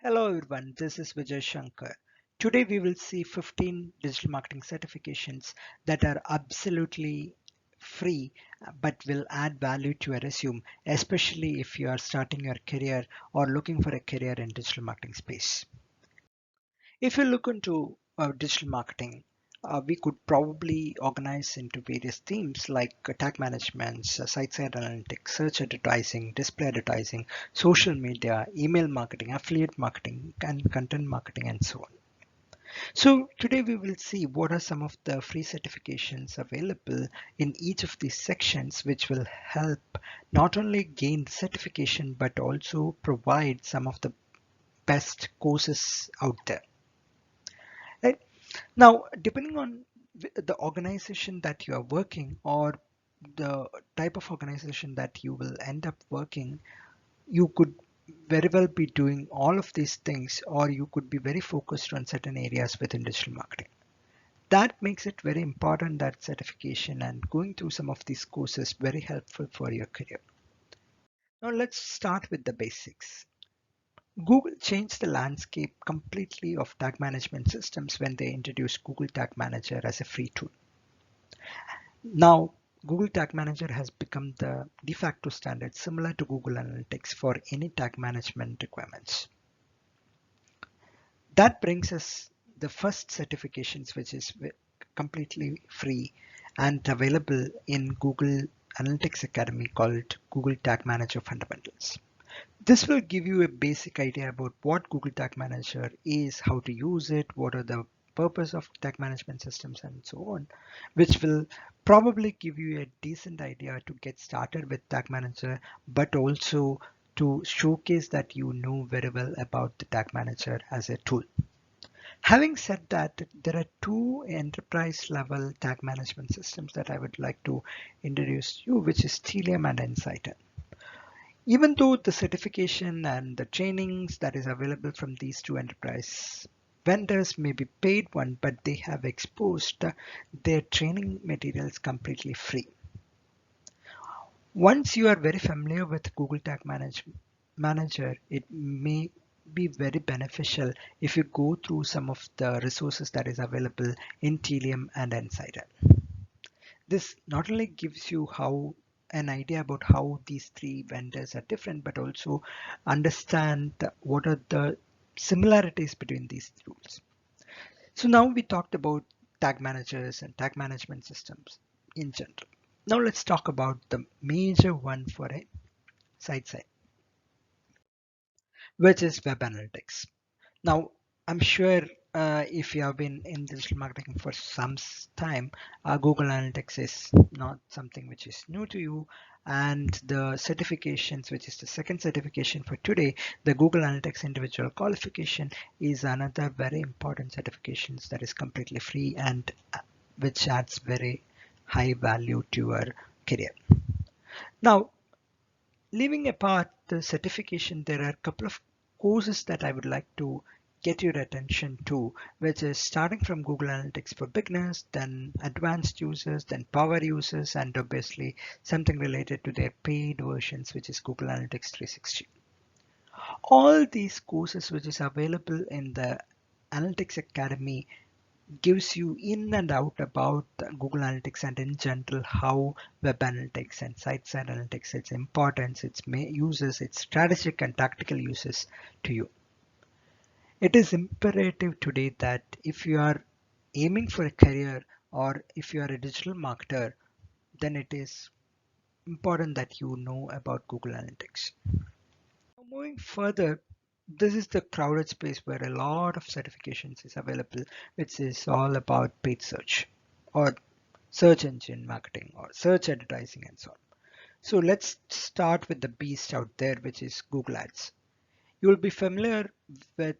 Hello everyone, this is Vijay Shankar. Today we will see 15 digital marketing certifications that are absolutely free but will add value to your resume, especially if you are starting your career or looking for a career in digital marketing space. If you look into digital marketing, we could probably organize into various themes like tag management, site-side analytics, search advertising, display advertising, social media, email marketing, affiliate marketing, and content marketing, and so on. So today we will see what are some of the free certifications available in each of these sections, which will help not only gain the certification but also provide some of the best courses out there. Right? Now, depending on the organization that you are working or the type of organization that you will end up working, you could very well be doing all of these things, or you could be very focused on certain areas within digital marketing. That makes it very important that certification and going through some of these courses very helpful for your career. Now let's start with the basics. Google changed the landscape completely of tag management systems when they introduced Google Tag Manager as a free tool. Now, Google Tag Manager has become the de facto standard similar to Google Analytics for any tag management requirements. That brings us the first certifications, which is completely free and available in Google Analytics Academy called Google Tag Manager Fundamentals. This will give you a basic idea about what Google Tag Manager is, how to use it, what are the purpose of tag management systems and so on, which will probably give you a decent idea to get started with Tag Manager, but also to showcase that you know very well about the Tag Manager as a tool. Having said that, there are two enterprise level tag management systems that I would like to introduce you, which is Telium and Insight. Even though the certification and the trainings that is available from these two enterprise vendors may be paid one, but they have exposed their training materials completely free. Once you are very familiar with Google Manager, it may be very beneficial if you go through some of the resources that is available in Telium and Insider. This not only gives you how an idea about how these three vendors are different, but also understand what are the similarities between these tools. So now we talked about tag managers and tag management systems in general. Now let's talk about the major one for a site, which is web analytics. Now, I'm sure if you have been in digital marketing for some time, Google Analytics is not something which is new to you. And the certifications, which is the second certification for today, the Google Analytics Individual Qualification is another very important certifications that is completely free and which adds very high value to your career. Now, leaving apart the certification, there are a couple of courses that I would like to get your attention to, which is starting from Google Analytics for beginners, then advanced users, then power users, and obviously something related to their paid versions, which is Google Analytics 360. All these courses, which is available in the Analytics Academy, gives you in and out about Google Analytics and in general how web analytics and site-side analytics, its importance, its uses, its strategic and tactical uses to you. It is imperative today that if you are aiming for a career or if you are a digital marketer, then it is important that you know about Google Analytics. Moving further, this is the crowded space where a lot of certifications is available, which is all about paid search or search engine marketing or search advertising and so on. So let's start with the beast out there, which is Google Ads. You will be familiar with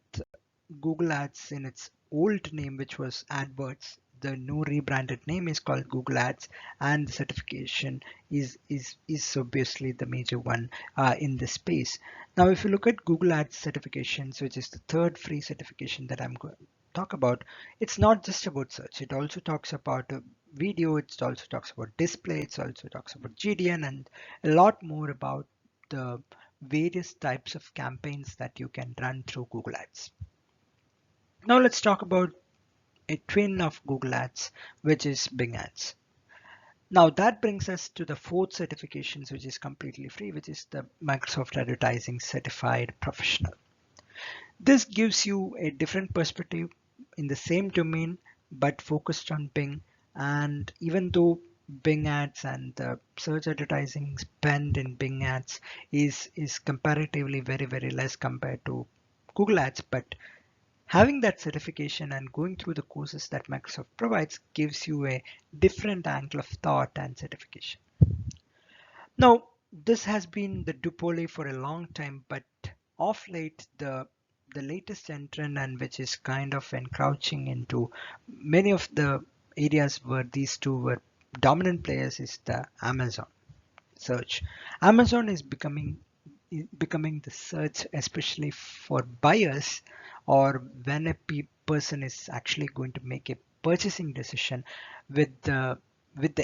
Google Ads in its old name, which was AdWords. The new rebranded name is called Google Ads, and the certification is obviously the major one in this space. Now, if you look at Google Ads certifications, which is the third free certification that I'm going to talk about, it's not just about search. It also talks about video. It also talks about display. It also talks about GDN and a lot more about the various types of campaigns that you can run through Google Ads. Now let's talk about a twin of Google Ads, which is Bing Ads. Now that brings us to the fourth certifications, which is completely free, which is the Microsoft Advertising Certified Professional. This gives you a different perspective in the same domain, but focused on Bing. And even though Bing ads and the search advertising spend in Bing ads is comparatively very less compared to Google ads, but having that certification and going through the courses that Microsoft provides gives you a different angle of thought and certification. Now, this has been the Dupole for a long time, but of late, the latest entrant and which is kind of encroaching into many of the areas where these two were dominant players is the Amazon search. Amazon is becoming the search, especially for buyers or when a person is actually going to make a purchasing decision with the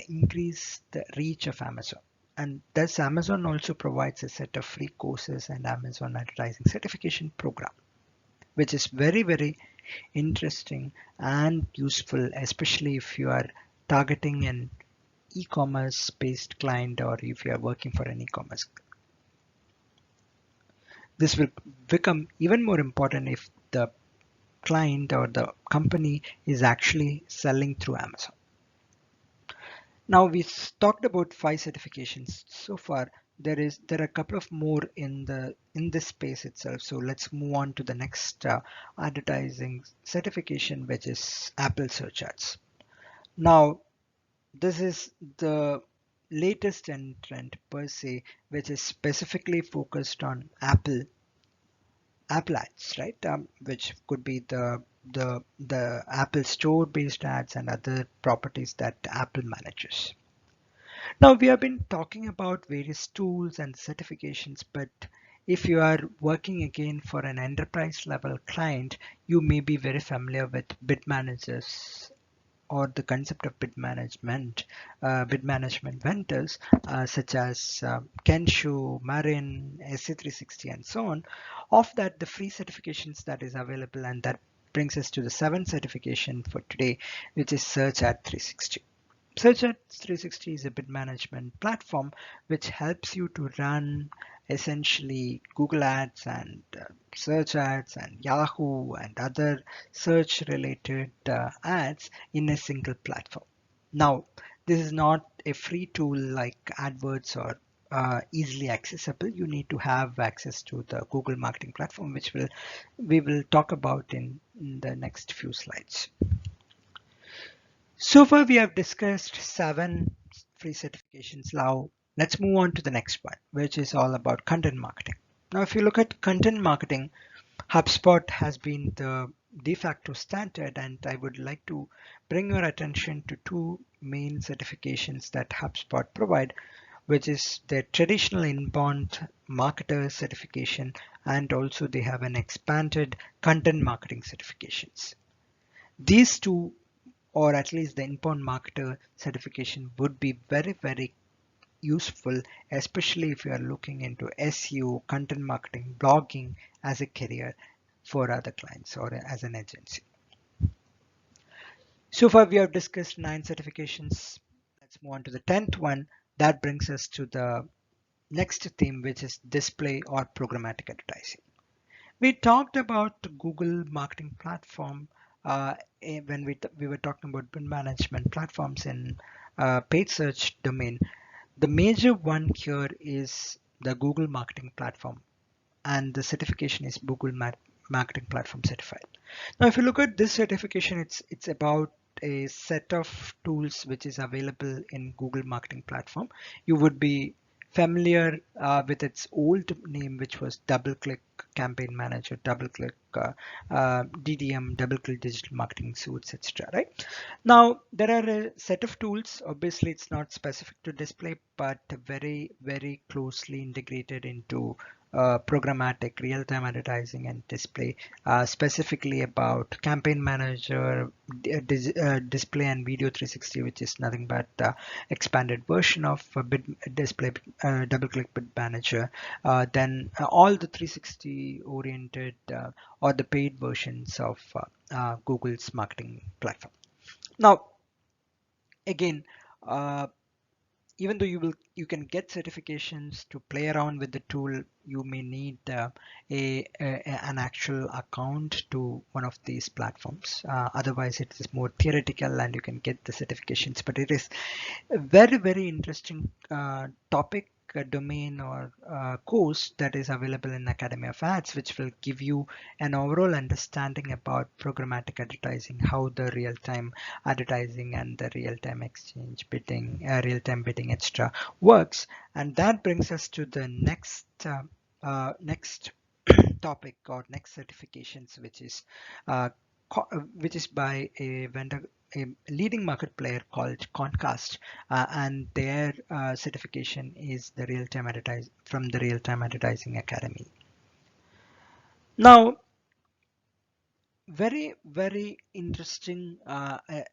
increased reach of Amazon. And thus Amazon also provides a set of free courses and Amazon advertising certification program, which is very interesting and useful, especially if you are targeting an e-commerce based client or if you are working for an e-commerce. This will become even more important if the client or the company is actually selling through Amazon. Now we've talked about 5 certifications so far. There are a couple of more in this space itself. So let's move on to the next advertising certification, which is Apple Search Ads. Now this is the latest entrant per se, which is specifically focused on Apple ads, right? Which could be the Apple Store based ads and other properties that Apple manages. Now we have been talking about various tools and certifications, but if you are working again for an enterprise level client, you may be very familiar with bid managers or the concept of bid management vendors such as Kensho, Marin, SC360, and so on. Of that, the free certifications that is available, and that brings us to the seventh certification for today, which is Search Ad 360. Search Ad 360 is a bid management platform which helps you to run essentially Google Ads and Search Ads and Yahoo and other search related ads in a single platform. Now, this is not a free tool like AdWords or easily accessible. You need to have access to the Google Marketing Platform, which we will talk about in the next few slides. So far, we have discussed 7 free certifications. Now, let's move on to the next one, which is all about content marketing. Now, if you look at content marketing, HubSpot has been the de facto standard, and I would like to bring your attention to 2 main certifications that HubSpot provide, which is their traditional inbound marketer certification, and also they have an expanded content marketing certifications. These two, or at least the inbound marketer certification, would be very useful, especially if you are looking into SEO, content marketing, blogging as a career for other clients or as an agency. So far, we have discussed 9 certifications. Let's move on to the 10th one. That brings us to the next theme, which is display or programmatic advertising. We talked about Google Marketing Platform when we were talking about bid management platforms in paid search domain. The major one here is the Google Marketing Platform, and the certification is Google Marketing Platform Certified. Now, if you look at this certification, it's about a set of tools which is available in Google Marketing Platform. You would be familiar with its old name, which was DoubleClick Campaign Manager, DoubleClick DDM, DoubleClick Digital Marketing Suites, etc. Right? Now, there are a set of tools. Obviously, it's not specific to display, but very closely integrated into programmatic real-time advertising and display, specifically about Campaign Manager, Display and Video 360, which is nothing but expanded version of Bid Display, DoubleClick Bid Manager. Then all the 360 oriented or the paid versions of Google's marketing platform. Now, again, uh, even though you can get certifications to play around with the tool, you may need an actual account to one of these platforms. Otherwise, it is more theoretical and you can get the certifications. But it is a very interesting topic, domain or course that is available in Academy of Ads, which will give you an overall understanding about programmatic advertising, how the real-time advertising and the real-time exchange bidding, real-time bidding, etc. works. And that brings us to the next topic or next certifications, uh, which is by a vendor, a leading market player called Concast, and their certification is the real-time advertising from the Real-Time Advertising Academy. Now, very interesting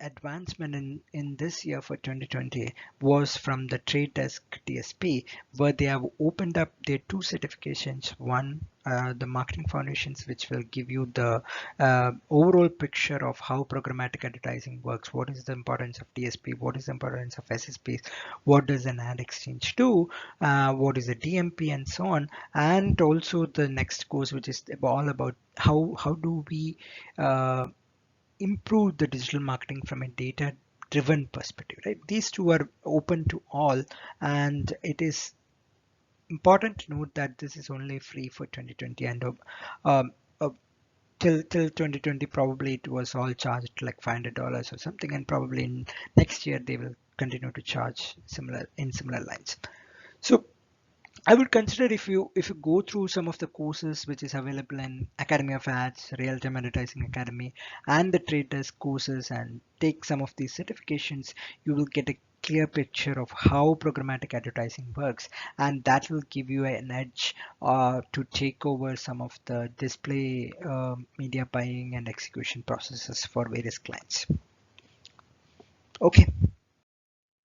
advancement in this year for 2020 was from the Trade Desk TSP, where they have opened up their two certifications. One, the Marketing Foundations, which will give you the overall picture of how programmatic advertising works. What is the importance of TSP? What is the importance of SSPs? What does an ad exchange do? What is a DMP, and so on. And also the next course, which is all about how do we uh, improve the digital marketing from a data driven perspective, right? These two are open to all, and it is important to note that this is only free for 2020, and um, uh, till 2020 probably it was all charged like $500 or something, and probably in next year they will continue to charge similar lines. So I would consider, if you go through some of the courses which is available in Academy of Ads, Real Time Advertising Academy, and the Trade Desk courses, and take some of these certifications, you will get a clear picture of how programmatic advertising works, and that will give you an edge to take over some of the display media buying and execution processes for various clients. Okay,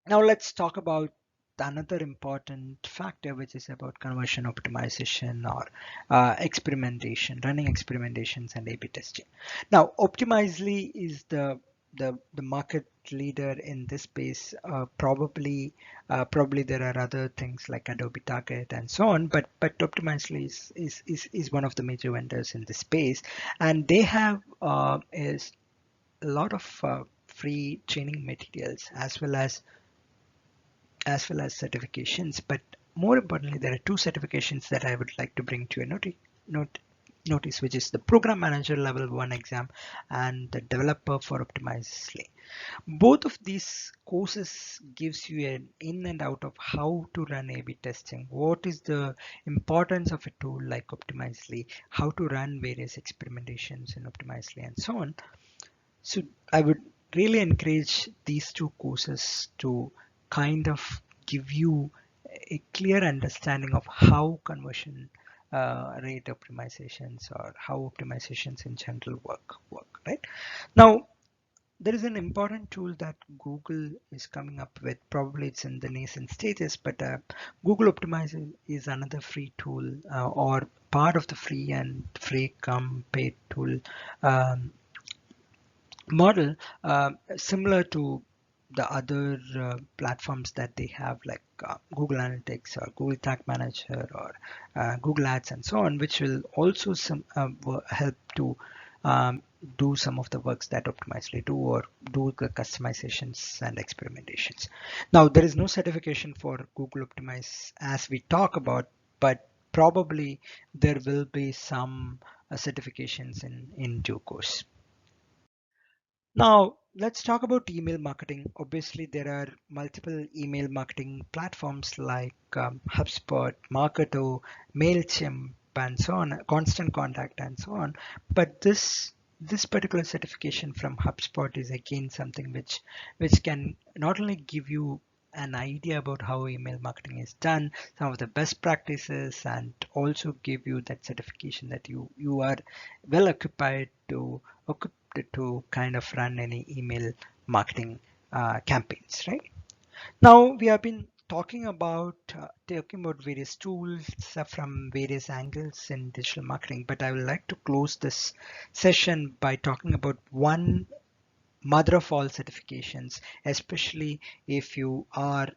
now let's talk about another important factor, which is about conversion optimization or experimentation, running experimentations and A/B testing. Now, Optimizely is the market leader in this space. Probably there are other things like Adobe Target and so on, but Optimizely is one of the major vendors in this space, and they have is a lot of free training materials as well as certifications. But more importantly, there are two certifications that I would like to bring to your notice, which is the Program Manager Level 1 exam and the Developer for Optimizely. Both of these courses gives you an in and out of how to run A/B testing, what is the importance of a tool like Optimizely, how to run various experimentations in Optimizely, and so on. So I would really encourage these two courses to kind of give you a clear understanding of how conversion rate optimizations or how optimizations in general work, right? Now, there is an important tool that Google is coming up with. Probably it's in the nascent stages, but Google Optimizer is another free tool, or part of the free come paid tool model, similar to the other platforms that they have, like Google Analytics or Google Tag Manager or Google Ads and so on, which will also help to do some of the works that Optimizely do, or do the customizations and experimentations. Now, there is no certification for Google Optimize as we talk about, but probably there will be some certifications in due course. Now, let's talk about email marketing. Obviously, there are multiple email marketing platforms like HubSpot, Marketo, MailChimp, and so on, Constant Contact, and so on. But this particular certification from HubSpot is again something which can not only give you an idea about how email marketing is done, some of the best practices, and also give you that certification that you are well occupied to equipped to kind of run any email marketing campaigns, right? Now we have been talking about various tools from various angles in digital marketing, but I would like to close this session by talking about one mother of all certifications, especially if you are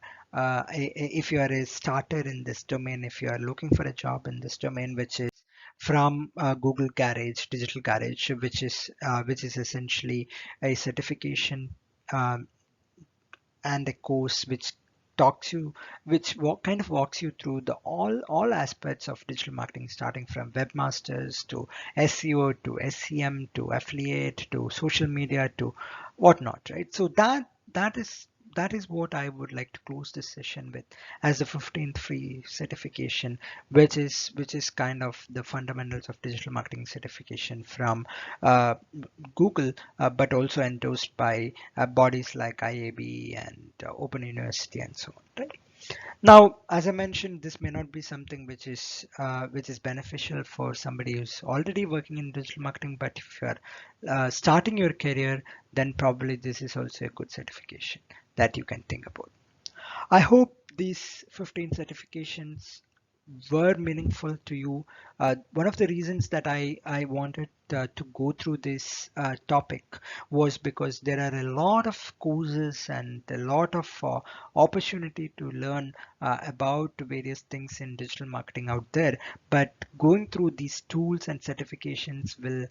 if you are a starter in this domain, if you are looking for a job in this domain, which is from Google Garage, Digital Garage, which is essentially a certification um, and a course which talks you kind of walks you through the all aspects of digital marketing, starting from webmasters to SEO to SEM to affiliate to social media to whatnot, right? So that is what I would like to close this session with as the 15th free certification, which is kind of the fundamentals of digital marketing certification from uh, Google, but also endorsed by bodies like IAB and Open University and so on. Right? Now, as I mentioned, this may not be something which is beneficial for somebody who's already working in digital marketing, but if you are starting your career, then probably this is also a good certification that you can think about. I hope these 15 certifications were meaningful to you. One of the reasons that I wanted to go through this topic was because there are a lot of courses and a lot of opportunity to learn about various things in digital marketing out there. But going through these tools and certifications will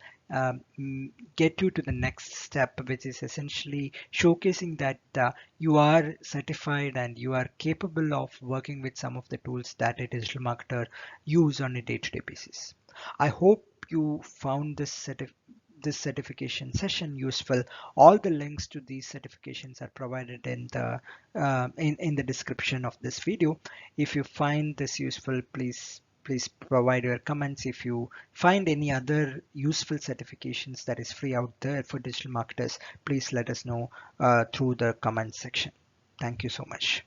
get you to the next step, which is essentially showcasing that you are certified and you are capable of working with some of the tools that a digital marketer use on a day-to-day basis. I hope you found this certification session useful. All the links to these certifications are provided in the description of this video. If you find this useful, please provide your comments. If you find any other useful certifications that is free out there for digital marketers, please let us know through the comment section. Thank you so much.